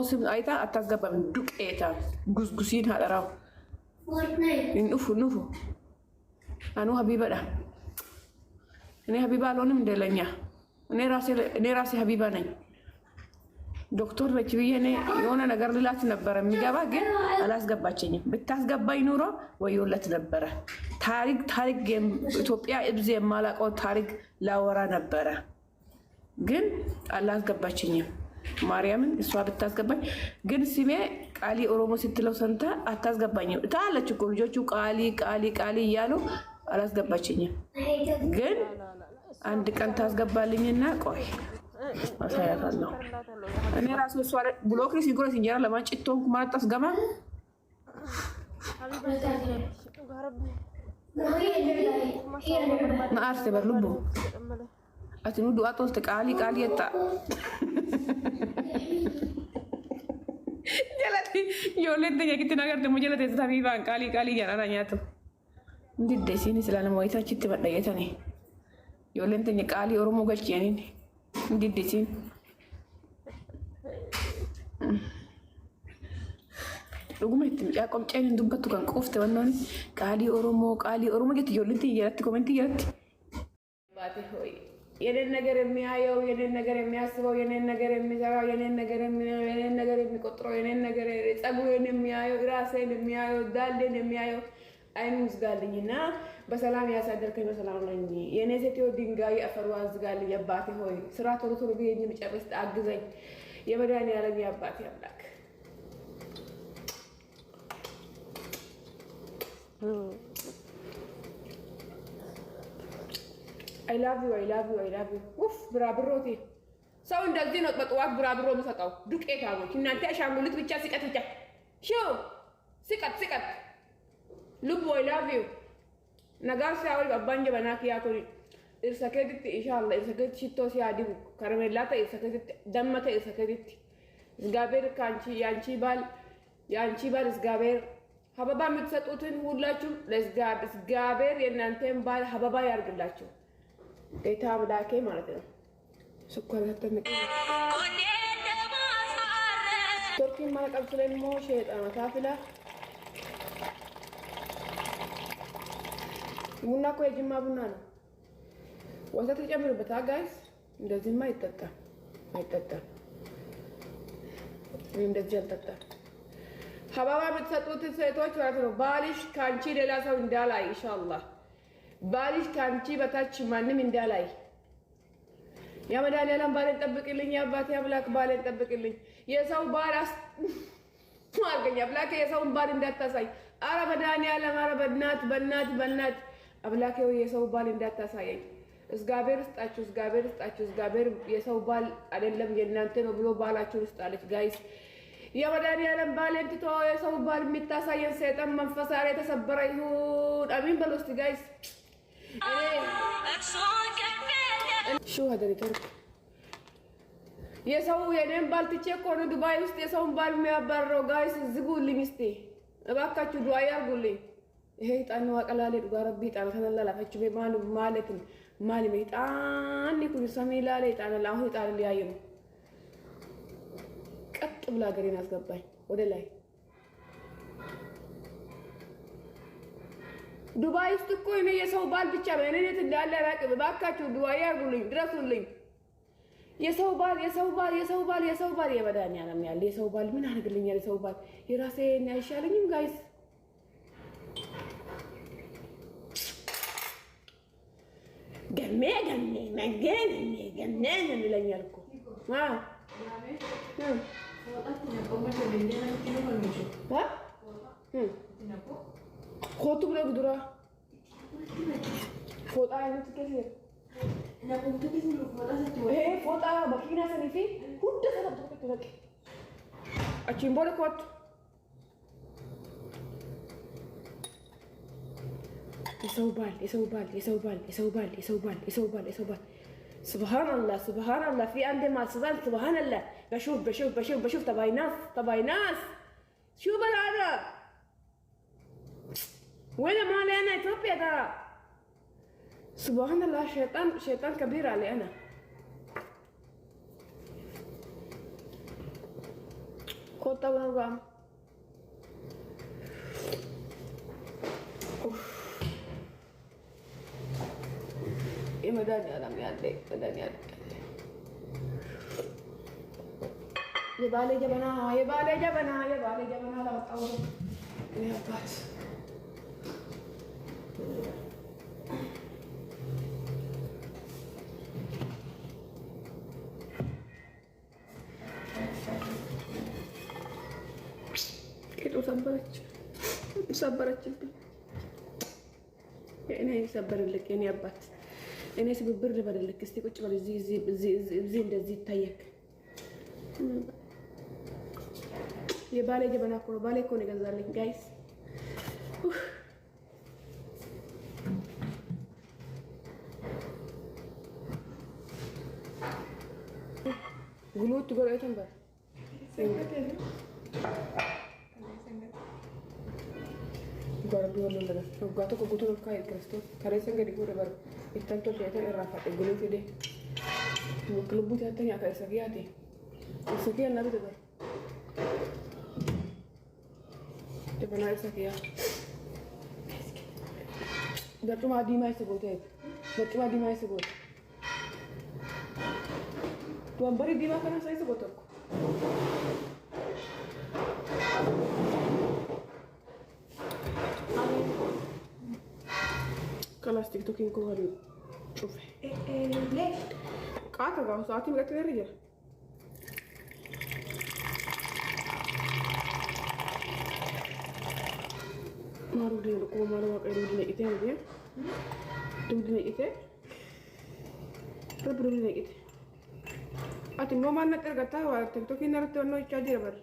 ስም አይታ አታስገባም። ዱቄታ ጉስጉሲን ሀጠራው እንፉ ንፉ አኑ ሀቢባ ዳ እኔ ሀቢባ አልሆንም እንደለኛ እኔ ራሴ ሀቢባ ነኝ። ዶክተር ነች ብዬ እኔ የሆነ ነገር ልላት ነበረ የሚገባ ግን አላስገባችኝም። ብታስገባኝ ኑሮ ወዮለት ነበረ። ታሪክ ኢትዮጵያ እብዝ የማላውቀው ታሪክ ላወራ ነበረ ግን አላስገባችኝም። ማርያምን እሷ ብታስገባኝ ግን ስሜ ቃሊ ኦሮሞ ስትለው ሰንታ አታስገባኝም። ታለች እኮ ልጆቹ ቃሊ እያሉ አላስገባችኝም። ግን አንድ ቀን ታስገባልኝና ቆይ አሳያታለሁ። እኔ ራሱ እሷ ብሎክሪ ሲጎረስ እንጀራ ለማንጭቶን ማጣስ ገማ ማአርተ በርሉቡ አትኑ ዱአቶስ ቃሊ የጣ ጀለቲ ዮለንተኛ ነገር ደግሞ ጀለቲ ተታቢባን ቃሊ ያራራኛቱ እንዴ ደሲኒ ስላለም ወይታች ትበደየተኔ ዮለንተኛ ቃሊ ኦሮሞ ገልጭየኒ እንዴ ደሲኒ ዱጉመት ያቆም ጨን እንዱበቱ kan qofte wannan ቃሊ ኦሮሞ ጀት ዮለንቲ ይራት ኮሜንት ይራት ባቴ ሆይ የኔን ነገር የሚያየው የኔን ነገር የሚያስበው የኔን ነገር የሚሰራው የኔን ነገር የሚቆጥረው የኔን ነገር ጸጉሬን የሚያየው ራሴን የሚያየው ዳሌን የሚያየው አይኑን ዝጋልኝና በሰላም ያሳደርከኝ በሰላም ነኝ። የኔ ሴትዮ ድንጋይ አፈሩ አዝጋልኝ። አባቴ ሆይ ስራ ቶሎ ብዬ መጨረስ አግዘኝ። የመድኃኒዓለም የአባቴ አምላክ I love you. ውፍ ብራብሮቴ ሰው እንደዚህ ነው በጠዋት ብራብሮ የሚሰጠው ዱቄት አቦች እናንተ አሻንጉሊት ብቻ ሲቀት ሲቀት ልቦ I love you ነጋር ሲያወይ አባንጀ በናክ ያኮሪ እርሰከት ኢንሻአላህ እርሰከት ሽቶ ሲያዲቡ ከረሜላታ እርሰከት ደመተ እርሰከት እግዚአብሔር ካንቺ ያንቺ ባል እግዚአብሔር ሀበባ የምትሰጡትን ሁላችሁም ለእግዚአብሔር የእናንተን ባል ሀበባ ያርግላችሁ ጌታ አምላኬ ማለት ነው። ስኳር ተጠንቀ ቱርኪ ማቀብ ስለሞ ሸይጣን ታፍላ ቡና እኮ የጅማ ቡና ነው። ወተት ተጨምርበታ ጋይስ። እንደዚህማ አይጠጣም። እንደዚህ አልጠጣም። ሀባባ የምትሰጡት ሴቶች ማለት ነው ባልሽ ካንቺ ሌላ ሰው እንዳላይ ኢንሻአላህ ባልሽ ካንቺ በታች ማንም እንዳላይ ያመዳሊያለም ባልን ጠብቅልኝ። አባቴ አምላክ ባልን ጠብቅልኝ። የሰው ባል ማርገኛ አምላክ የሰውን ባል እንዳታሳይ። አረ መድኃኒዓለም አረ በእናት አምላክ የሰው ባል እንዳታሳየኝ። እግዚአብሔር ይስጣችሁ። እግዚአብሔር የሰው ባል አይደለም የእናንተ ነው ብሎ ባላችሁ ይስጣለች ጋይስ። የመድኃኒዓለም ባልን ትቶ የሰው ባል የሚታሳየን ሰይጣን መንፈስ አረ የተሰበረ ይሁን። አሚን በሉ እስቲ ጋይስ። شو هذا اللي ترك የሰው የኔን ባል ትቼ እኮ ነው ዱባይ ውስጥ የሰውን ባል የሚያባረው ጋይስ። ዝጉልኝ እስቲ እባካችሁ ዱዓ ያርጉልኝ። ይሄ ጣን ዋቀላለ ዱጋ ረቢ ጣን ከነላ ላፈች በማን ማል ሜጣን ይኩን ሰሚላ ላይ ጣን ላሁ ጣን ሊያየም ቀጥ ብላ ገሬን አስገባኝ ወደ ላይ ዱባይ ውስጥ እኮ እኔ የሰው ባል ብቻ በእኔነት እንዳለ አላውቅም። እባካችሁ ዱዓ ያርጉልኝ፣ ድረሱልኝ። የሰው ባል የመድኃኒዓለም ያለ የሰው ባል ምን አድርግልኛል? የሰው ባል የራሴን አይሻለኝም ጋይስ። ገሜ ይለኛል እኮ ኮቱ ብለ ጉድራ ፎጣ አይነት ከዚህ ይሄ ፎጣ መኪና ሰኒፊ ሁሉ ተሰጥቶ አቺን ቦለ ኮት የሰው ባል سبحان الله في عندي ما سبحان الله بشوف تبعي ناس شو بالهذا وين مالي انا اثيوبيا ترى سبحان الله شيطان كبير علي انا كوتا ونرجع. إيه مداني أنا ميادي مداني أنا. يبالي جبنا يبالي جبنا يبالي جبنا لا بتطور. إيه أبات. كده صبرت يعني صبر لك يعني أبات. أنا سبب برد بدل لك استيقظ ولا زي እንደዚህ ይታየክ የባሌ ጀበና እኮ ነው ባሌ እኮ ነው የገዛልኝ ጋይስ ጉሎት ጎራ የተንበር guarda due allora ho guardato con tutto il caio questo carezza che di pure per il tanto che te era fatto il golo fede lo club ti attenia che sagiati questo qui è la vita per te per la sagia da tu ma di mai se gote da tu ma di mai se gote tu ambari di ma kana sai se gote خلاص تيك توك يكون غريب شوفي ليش؟ قاعدة قاعدة ساعتي بقت الرجال ما رودي لكم ما رودي رودي نيجي هذي رودي نيجي رودي نيجي أتي مو ما نتر قطع ولا تيك توك ينرت ونو يشاجر بر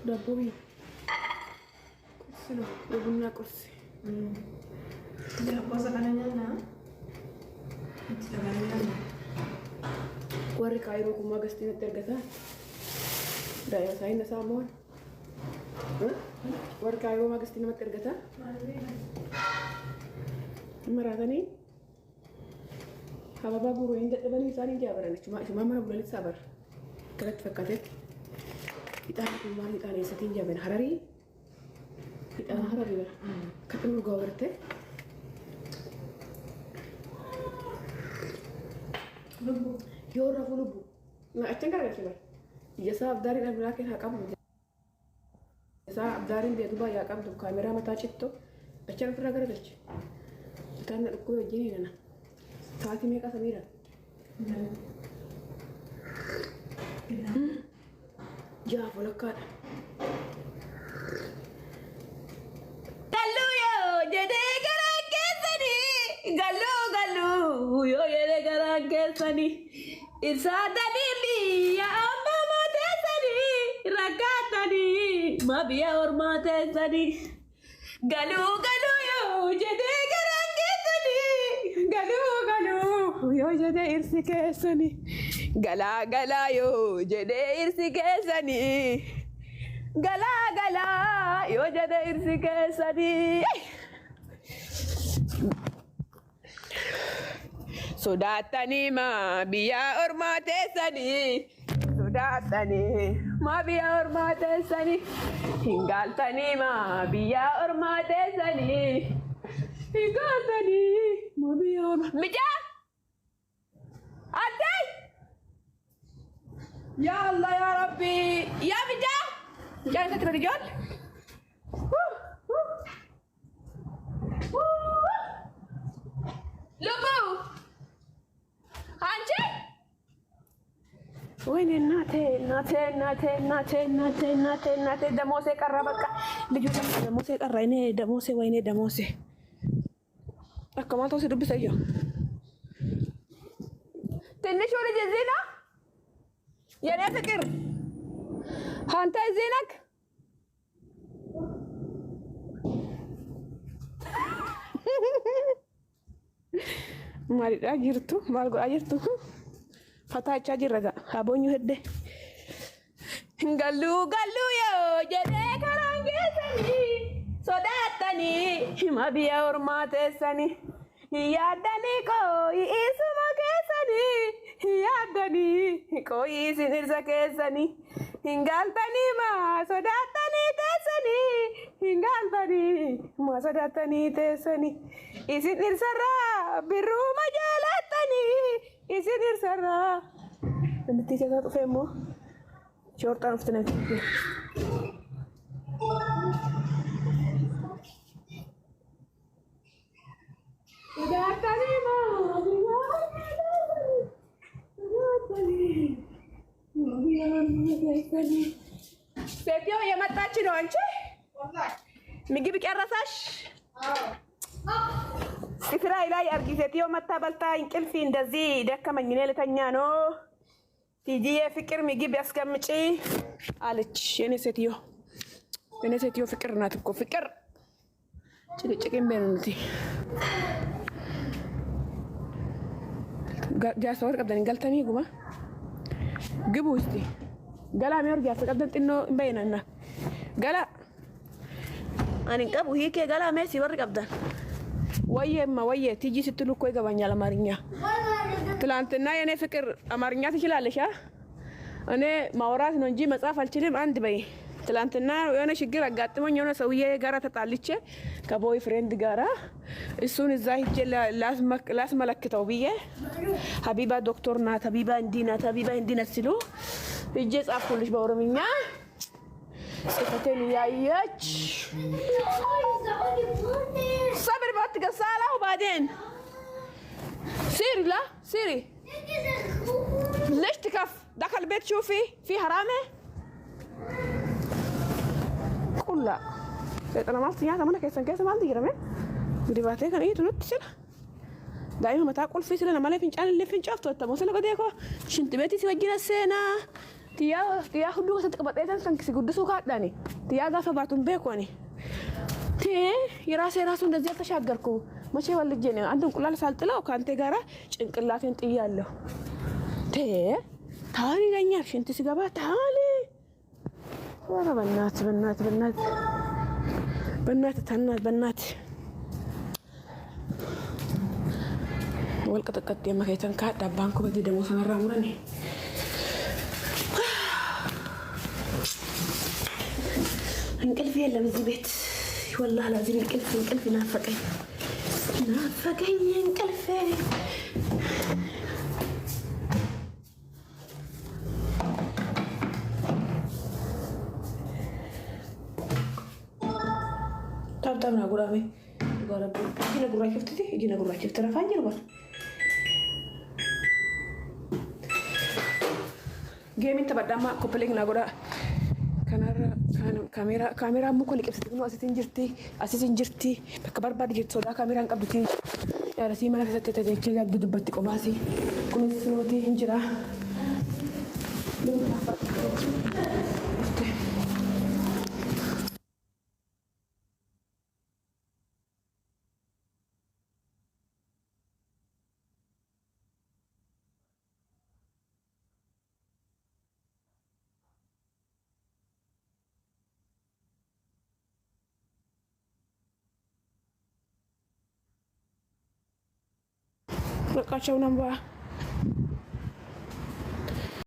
دبوي سلو ببنا كرسي Tidak puasa kanannya na? Tidak kanannya. Warri Kairoo kun magastiin tergata. Daya sain na samon. Warri Kairoo magastiin na tergata. Maratani. Hababa guru inda dabani sani jabaran. Cuma mana bulan sabar. Kalat fakkatet. Kita kun mari tani satin jaban harari. Kita harari lah. Ketemu gawarte. Lubu. Yora fulubu. Na acengkar ya sih, jasa abdarin albirakin hakam. Jasa abdarin dia tuh banyak hakam tuh kamera mata cipto. Acar pernah gara-gara. Karena aku jadi nana. Saat ini mereka samira. Ya, bolehkan. Galu yo, jadi gara kesani. Galu yo, jadi gara kesani. Irsadani biya amma mate sani. Rakatani, ma biya or mate sani. Galu yo, jadi gara kesani. Galu yo, jadi irsi kesani. Gala yo, jadi irsi kesani. Gala yo, jadi irsi kesani. Sodatani ma biya ormate sani. Sodatani ma biya ormate sani. Hingaltani ma biya ormate sani. Hingaltani ma biya ormate. Mija? Ate? Ya Allah ya Rabbi. Ya Mija? Jangan satu rejol. Lubu. አንቺ ወይኔ እናቴ ደሞሴ ቀረ። በቃ ልጁ ደሞሴ ቀረ። እኔ ደሞሴ ወይኔ ደሞሴ አከማቶ ሲዱብሰዮ ትንሹ ልጅ እዚህ ነው የኔ ፍቅር። አንተ እዚህ ነህ? Maalidha jirtu maal godhaa jirtu fataachaa jirra ga'a haboonyu hedde gallu yoo jedhee karaan geessanii sodaatanii ma biyya ormaa teessanii yaaddanii koo isuma keessanii yaaddanii Koyi sinirsa keessanii hin galtanii maa sodaatanii teessanii hin galtanii maa sodaatanii teessanii isin dhirsarraa birruuma jaalattanii isin dhirsarraa. Namatti keessaa dhufee immoo shoortaan ufti natti. Sodaatanii maa ሴትዮ የመጣች ነው። አንቺ ምግብ ቀረሳሽ? ስፍራዬ ላይ አርጊ። ሴትዮ መታ በልታ እንቅልፍ እንደዚህ ደከመኝ እኔ ልተኛ ነው። ቲጂዬ ፍቅር ምግብ ያስቀምጪ አለች። የኔ ሴትዮ ፍቅር ናት እኮ ፍቅር ጭቅጭቅም በእንት ጃሰወር ቀብደን ገልተሚ ጉማ ግቡ እስቲ ገላ ሚወር ጃሰ ቀብደን ጥኖ በይነና ገላ አንን ቀቡ ሂኬ ገላ ሜሲ ወር ቀብደን ወየ ቲጂ ስትሉ እኮ ይገባኛል አማርኛ። ትላንትና የኔ ፍቅር አማርኛ ትችላለሽ? እኔ ማውራት ነው እንጂ መጻፍ አልችልም። አንድ በይ። ትላንትና የሆነ ችግር አጋጥሞኝ የሆነ ሰውዬ ጋራ ተጣልቼ ከቦይ ፍሬንድ ጋራ እሱን እዛ ሂጄ ላስመለክተው ብዬ ሀቢባ ዶክተር ናት፣ ሀቢባ እንዲህ ናት ሲሉ ሂጄ ጻፍኩልሽ በኦሮምኛ። ጽፈቴን እያየች صبر بقى تقصاله وبعدين سيري ليش تكف دخل البيت شوفي في حرامه كلها انا ما صيانه انا كيس ما عندي جرمه بدي باتي كان ايه تنط سنه دائما ما تاكل في سنه ما لي فنجان اللي فنجافته تموسله قديكو شنت بيتي سوجنا السنه تيا هدوء ستقبطيتن سنكسي قدسو ካዳኒ تيا ጋፈ ባቱን ቤኮኒ የራሴ እንደዚህ ተሻገርኩ። መቼ ወልጄ ነው አንተ እንቁላል ሳልጥለው ካንተ ጋራ ጭንቅላቴን ጥያለሁ። ታሪ ለኛል ሽንት ሲገባ ታሊ ወራ በእናት ወልቀጥቀጥ የማከተን ካዳ ባንኩ በዚህ ደግሞ ሰመራ ሙረኔ እንቅልፍ የለም እዚህ ቤት والله لازم እንቅልፍ ናፈቀኝ እንቅልፍ። ታብታም ነው ጉራሜ ጉራቤ እጅ ነጉራችሁ ተረፋኝ ነው ጌሚን ተበዳማ ኮፕሊንግ ናጉራ ካሜራ ሙኮ ሊቀብስት ነው አሲትን ጅርቲ በቃ ባርባድ ጅርት ሶዳ ካሜራን ቀብቲ ያረሲ ማለት ተተተች ያብዱበት ቆማሲ ኩንስ ኖቲ እንጅራ በቃቸው ነምባ